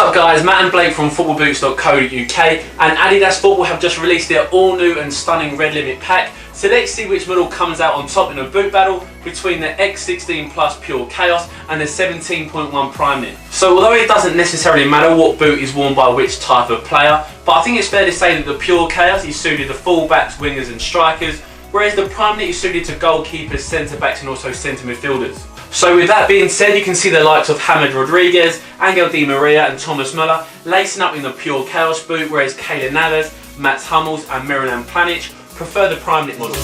up guys, Matt and Blake from footballboots.co.uk, and Adidas Football have just released their all new and stunning Red Limit pack. So let's see which model comes out on top in a boot battle between the X16 Plus Purechaos and the 17.1 Primeknit. So although it doesn't necessarily matter what boot is worn by which type of player, but I think it's fair to say that the Purechaos is suited to fullbacks, wingers and strikers, whereas the Primeknit is suited to goalkeepers, centre backs and also centre midfielders. So with that being said, you can see the likes of James Rodriguez, Angel Di Maria and Thomas Muller lacing up in the Purechaos boot, whereas Keylor Navas, Mats Hummels and Miralem Pjanic prefer the Primeknit model.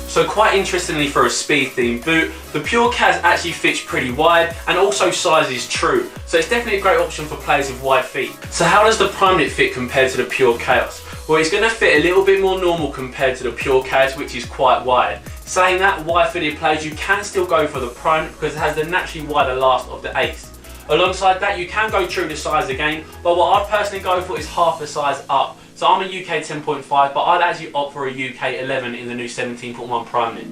So quite interestingly, for a speed themed boot, the Purechaos actually fits pretty wide and also size is true. So it's definitely a great option for players with wide feet. So how does the Primeknit fit compared to the Purechaos? Well, it's going to fit a little bit more normal compared to the Purechaos, which is quite wide. Saying that, wide-footed players, you can still go for the Primeknit because it has the naturally wider last of the ACE. Alongside that, you can go true to size again, but what I'd personally go for is half a size up. So I'm a UK 10.5, but I'd actually opt for a UK 11 in the new 17.1 Primeknit.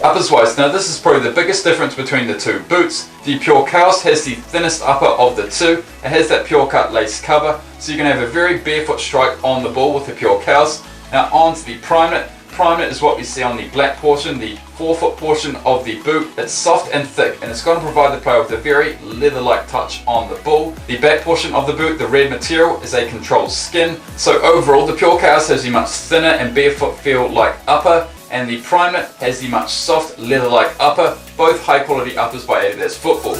Uppers wise, now this is probably the biggest difference between the two boots. The Purechaos has the thinnest upper of the two. It has that pure cut lace cover, so you can have a very barefoot strike on the ball with the Purechaos. Now on to the Primeknit. Primeknit is what we see on the black portion, the forefoot portion of the boot. It's soft and thick and it's going to provide the player with a very leather-like touch on the ball. The back portion of the boot, the red material, is a controlled skin. So overall the Purechaos has a much thinner and barefoot feel like upper, and the Primeknit has the much soft leather-like upper, both high quality uppers by adidas Football.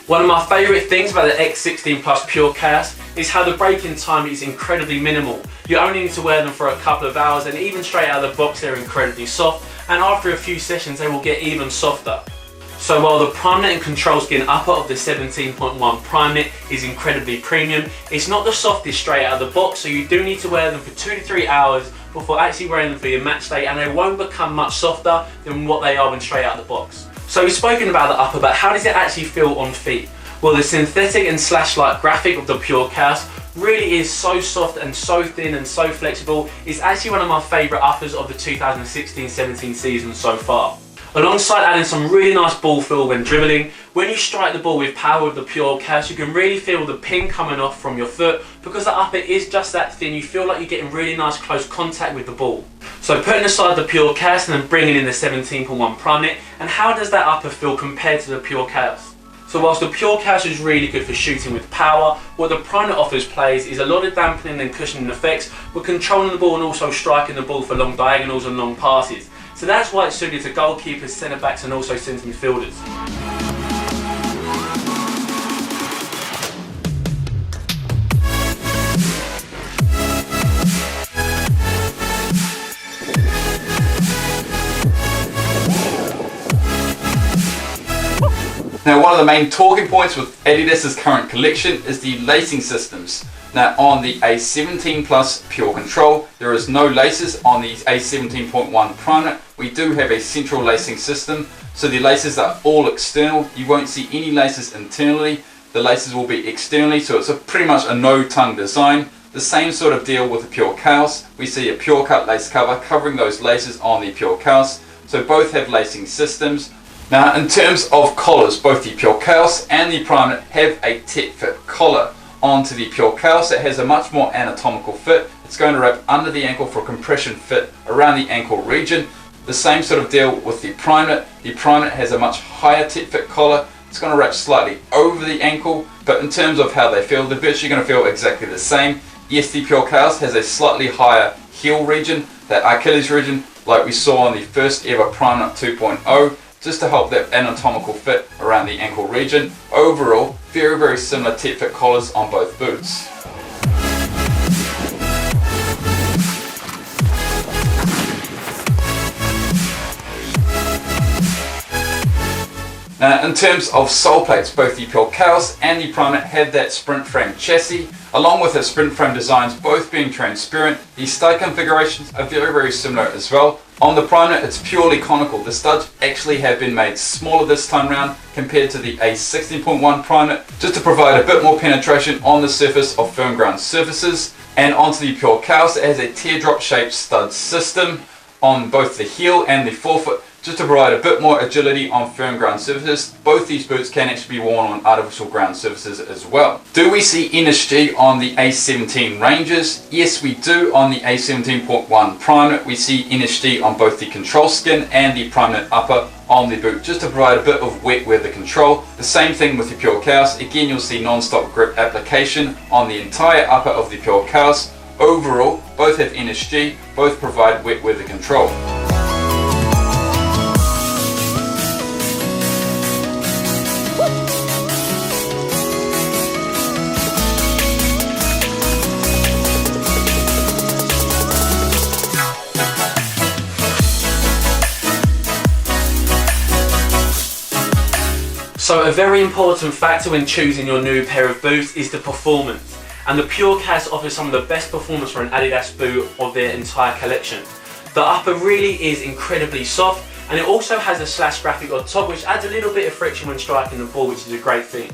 One of my favourite things about the X16 Plus Purechaos is how the break-in time is incredibly minimal. You only need to wear them for a couple of hours, and even straight out of the box they're incredibly soft, and after a few sessions they will get even softer. So while the Primeknit and control skin upper of the 17.1 Primeknit is incredibly premium, it's not the softest straight out of the box, so you do need to wear them for 2 to 3 hours before actually wearing them for your match day, and they won't become much softer than what they are when straight out of the box. So we've spoken about the upper, but how does it actually feel on feet? Well, the synthetic and slash-like graphic of the Purechaos really is so soft and so thin and so flexible. It's actually one of my favourite uppers of the 2016-17 season so far. Alongside adding some really nice ball feel when dribbling, when you strike the ball with power with the Purechaos, you can really feel the ping coming off from your foot. Because the upper is just that thin, you feel like you're getting really nice close contact with the ball. So putting aside the Purechaos and then bringing in the 17.1 Primeknit, and how does that upper feel compared to the Purechaos? So whilst the Purechaos is really good for shooting with power, what the Primeknit offers players is a lot of dampening and cushioning effects, with controlling the ball and also striking the ball for long diagonals and long passes. So that's why it's suited to goalkeepers, centre backs and also centre midfielders. Now one of the main talking points with Adidas's current collection is the lacing systems. Now on the ACE17 Plus Pure Control, there is no laces. On the ACE17.1 Primeknit, we do have a central lacing system, so the laces are all external. You won't see any laces internally. The laces will be externally, so it's pretty much a no-tongue design. The same sort of deal with the Purechaos. We see a pure cut lace cover covering those laces on the Purechaos, so both have lacing systems. Now in terms of collars, both the Purechaos and the Primeknit have a tight fit collar. Onto the Purechaos, it has a much more anatomical fit. It's going to wrap under the ankle for a compression fit around the ankle region. The same sort of deal with the Primeknit. The Primeknit has a much higher tight fit collar. It's going to wrap slightly over the ankle, but in terms of how they feel, they're virtually going to feel exactly the same. Yes, the Purechaos has a slightly higher heel region, that Achilles region, like we saw on the first ever Primeknit 2.0. Just to help that anatomical fit around the ankle region. Overall, very similar tight fit collars on both boots. In terms of sole plates, both the Purechaos and the Primeknit have that sprint frame chassis, along with the sprint frame designs both being transparent. The stud configurations are very similar as well. On the Primeknit, it's purely conical. The studs actually have been made smaller this time round compared to the ACE17.1 Primeknit, just to provide a bit more penetration on the surface of firm ground surfaces. And onto the Purechaos, it has a teardrop shaped stud system on both the heel and the forefoot, just to provide a bit more agility on firm ground surfaces. Both these boots can actually be worn on artificial ground surfaces as well. Do we see NSG on the ACE17 ranges? Yes, we do. On the ACE17.1 Primeknit, we see NSG on both the control skin and the Primeknit upper on the boot, just to provide a bit of wet weather control. The same thing with the Purechaos. Again, you'll see non-stop grip application on the entire upper of the Purechaos. Overall, both have NSG, both provide wet weather control. So a very important factor when choosing your new pair of boots is the performance. And the Purechaos offers some of the best performance for an Adidas boot of their entire collection. The upper really is incredibly soft, and it also has a slash graphic on top, which adds a little bit of friction when striking the ball, which is a great thing.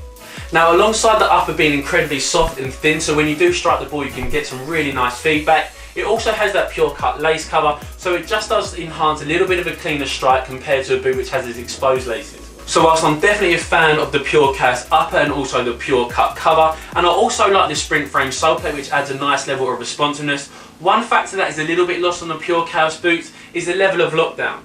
Now, alongside the upper being incredibly soft and thin, so when you do strike the ball you can get some really nice feedback, it also has that pure cut lace cover, so it just does enhance a little bit of a cleaner strike compared to a boot which has its exposed laces. So whilst I'm definitely a fan of the Purechaos upper and also the pure cut cover, and I also like the sprint frame sole plate, which adds a nice level of responsiveness, one factor that is a little bit lost on the Purechaos boots is the level of lockdown.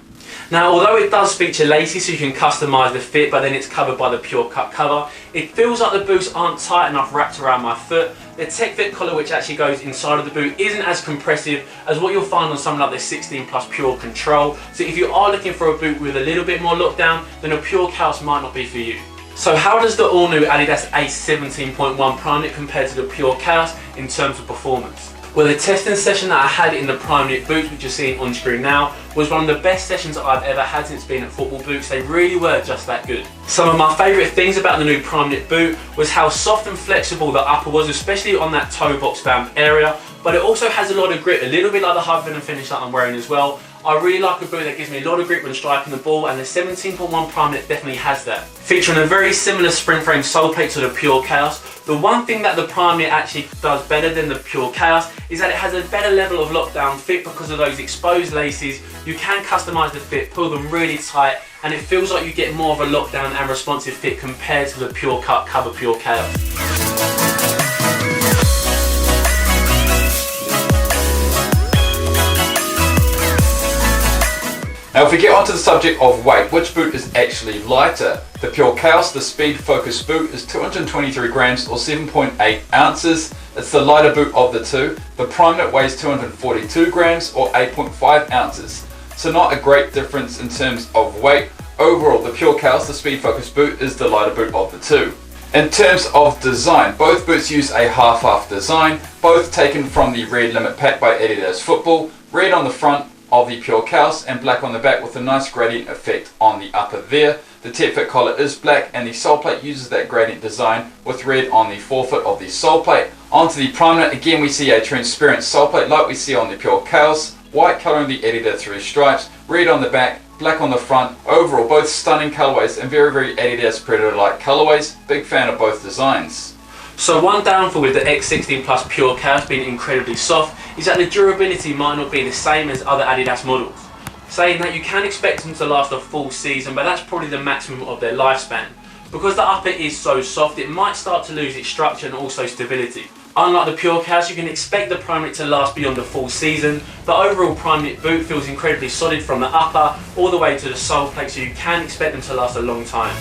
Now, although it does feature laces so you can customise the fit, but then it's covered by the pure cut cover, it feels like the boots aren't tight enough wrapped around my foot. The Tech Fit collar, which actually goes inside of the boot, isn't as compressive as what you'll find on something like the 16 Plus Pure Control. So if you are looking for a boot with a little bit more lockdown, then a Purechaos might not be for you. So how does the all-new Adidas ACE17.1 Primeknit compare to the Purechaos in terms of performance? Well, the testing session that I had in the Primeknit boots, which you're seeing on screen now, was one of the best sessions that I've ever had since being at football boots. They really were just that good. Some of my favourite things about the new Primeknit boot was how soft and flexible the upper was, especially on that toe box vamp area, but it also has a lot of grip, a little bit like the hub and finish that I'm wearing as well. I really like a boot that gives me a lot of grip when striking the ball, and the 17.1 Primeknit definitely has that. Featuring a very similar sprint frame sole plate to the Purechaos, the one thing that the Primeknit actually does better than the Purechaos is that it has a better level of lockdown fit because of those exposed laces. You can customise the fit, pull them really tight, and it feels like you get more of a lockdown and responsive fit compared to the pure cut cover Purechaos. Now, if we get onto the subject of weight, which boot is actually lighter? The Purechaos, the speed focus boot, is 223 grams or 7.8 ounces. It's the lighter boot of the two. The Primeknit weighs 242 grams or 8.5 ounces. So not a great difference in terms of weight. Overall, the Purechaos, the speed focus boot, is the lighter boot of the two. In terms of design, both boots use a half-half design, both taken from the red limit pack by Adidas Football. Red on the front of the Purechaos and black on the back with a nice gradient effect on the upper there. The Tech Fit collar is black and the sole plate uses that gradient design with red on the forefoot of the sole plate. Onto the Primeknit, again we see a transparent sole plate like we see on the Purechaos, white colouring the Adidas 3 stripes, red on the back, black on the front. Overall, both stunning colourways and very Adidas Predator-like colourways. Big fan of both designs. So one downfall with the X16 Plus Purechaos being incredibly soft is that the durability might not be the same as other Adidas models. Saying that, you can expect them to last a full season, but that's probably the maximum of their lifespan. Because the upper is so soft, it might start to lose its structure and also stability. Unlike the Purechaos, you can expect the Primeknit to last beyond the full season. The overall Primeknit boot feels incredibly solid from the upper all the way to the sole plate, so you can expect them to last a long time.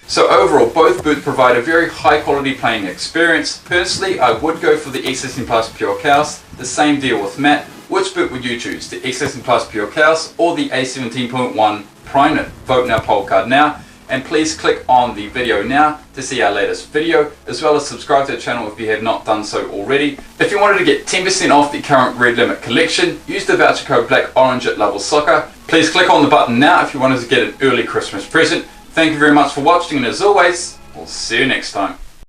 So overall, both boots provide a very high quality playing experience. Personally, I would go for the X16 Plus Purechaos. The same deal with Matt. Which boot would you choose, the X16 Plus Purechaos or the ACE17.1 Primeknit? Vote in our poll card now. and please click on the video now to see our latest video, as well as subscribe to the channel if you have not done so already. If you wanted to get 10% off the current Red Limit collection, use the voucher code BLACKORANGE at Level Soccer. Please click on the button now if you wanted to get an early Christmas present. Thank you very much for watching, and as always, we'll see you next time.